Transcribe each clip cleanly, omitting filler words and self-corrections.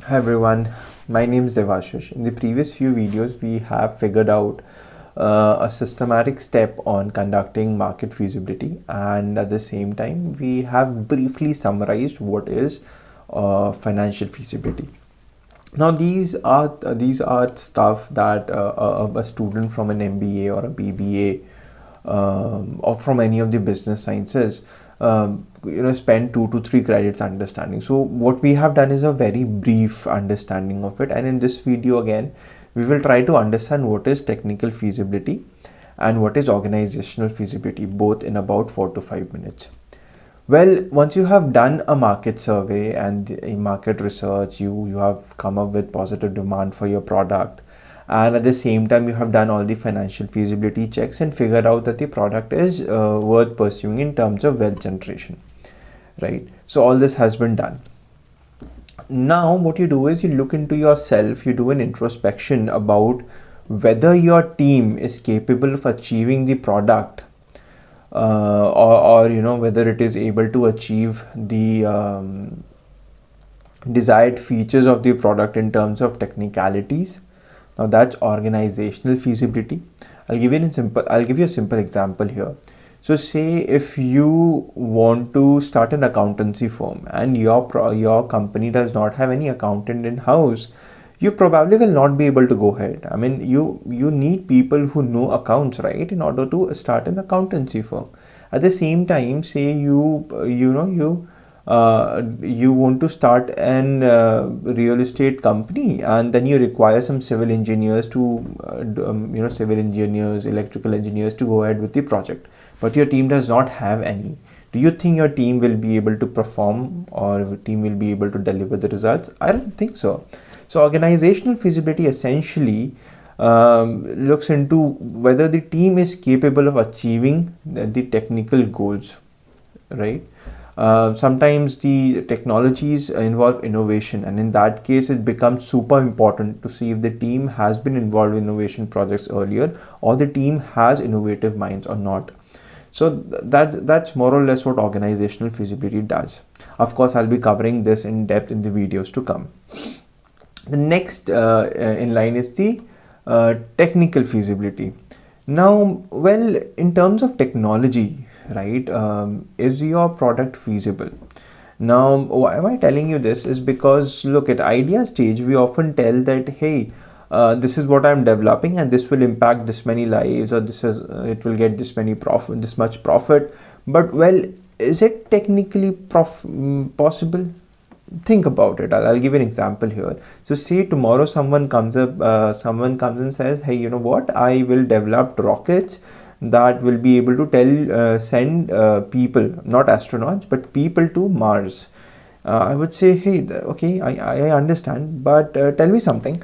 Hi everyone, my name is Devashish. In the previous few videos, we have figured out a systematic step on conducting market feasibility, and at the same time, we have briefly summarized what is financial feasibility. Now, these are stuff that a student from an MBA or a BBA or from any of the business sciences spend 2 to 3 credits understanding. So what we have done is a very brief understanding of it, and in this video again we will try to understand what is technical feasibility and what is organizational feasibility, both in about 4 to 5 minutes. Well, once you have done a market survey and a market research, you have come up with positive demand for your product, and at the same time you have done all the financial feasibility checks and figured out that the product is worth pursuing in terms of wealth generation, right? So all this has been done. Now what you do is you look into yourself, you do an introspection about whether your team is capable of achieving the product or whether it is able to achieve the desired features of the product in terms of technicalities. Now that's organizational feasibility. I'll give you a simple example here. So say if you want to start an accountancy firm and your company does not have any accountant in house, you probably will not be able to go ahead. I mean, you need people who know accounts, right, in order to start an accountancy firm. At the same time, say you want to start an real estate company, and then you require some civil engineers civil engineers, electrical engineers to go ahead with the project, but your team does not have any. Do you think your team will be able to perform, or your team will be able to deliver the results? I don't think so. So organizational feasibility essentially looks into whether the team is capable of achieving the technical goals, right? Sometimes the technologies involve innovation, and in that case it becomes super important to see if the team has been involved in innovation projects earlier, or the team has innovative minds or not. So that's more or less what organizational feasibility does. Of course, I'll be covering this in depth in the videos to come. The next in line is the technical feasibility. Now, well, in terms of technology, right, is your product feasible? Now, why am I telling you this is because, look, at idea stage we often tell that, hey, this is what I'm developing and this will impact this many lives, or it will get this much profit. But well, is it technically possible? Think about it. I'll give you an example here. So say tomorrow someone comes and says, hey, you know what, I will develop rockets that will be able to send people, not astronauts, but people to Mars. I would say, hey, okay, I understand, but tell me something.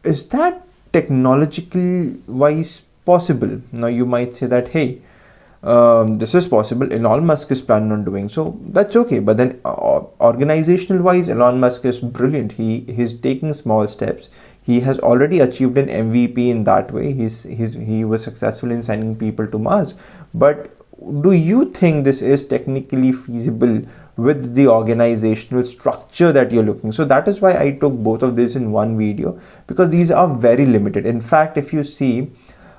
Is that technological wise possible? Now you might say that, hey, this is possible. Elon Musk is planning on doing so. That's okay. But then organizational wise, Elon Musk is brilliant. He's taking small steps. He has already achieved an MVP in that way. He was successful in sending people to Mars. But do you think this is technically feasible with the organizational structure that you're looking? So that is why I took both of these in one video, because these are very limited. In fact, if you see,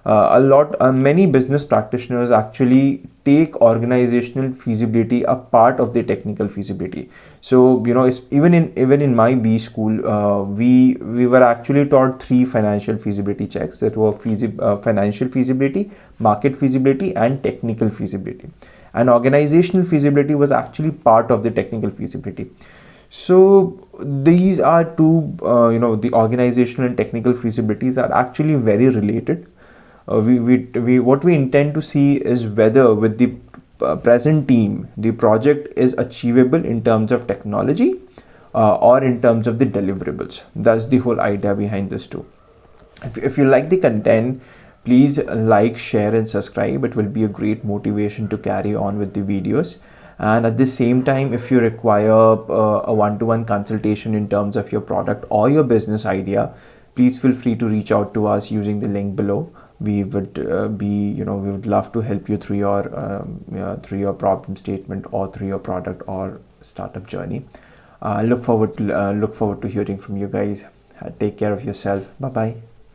many business practitioners actually take organizational feasibility a part of the technical feasibility. So even in my B school, we were actually taught 3 financial feasibility checks, that were financial feasibility, market feasibility, and technical feasibility. And organizational feasibility was actually part of the technical feasibility. So these are two, the organizational and technical feasibilities are actually very related. What we intend to see is whether with the present team the project is achievable in terms of technology or in terms of the deliverables. That's the whole idea behind this too. If you like the content, please like, share and subscribe. It will be a great motivation to carry on with the videos. And at the same time, if you require a one-to-one consultation in terms of your product or your business idea, please feel free to reach out to us using the link below. We would we would love to help you through your problem statement or through your product or startup journey. Look forward to hearing from you guys. Take care of yourself. Bye bye.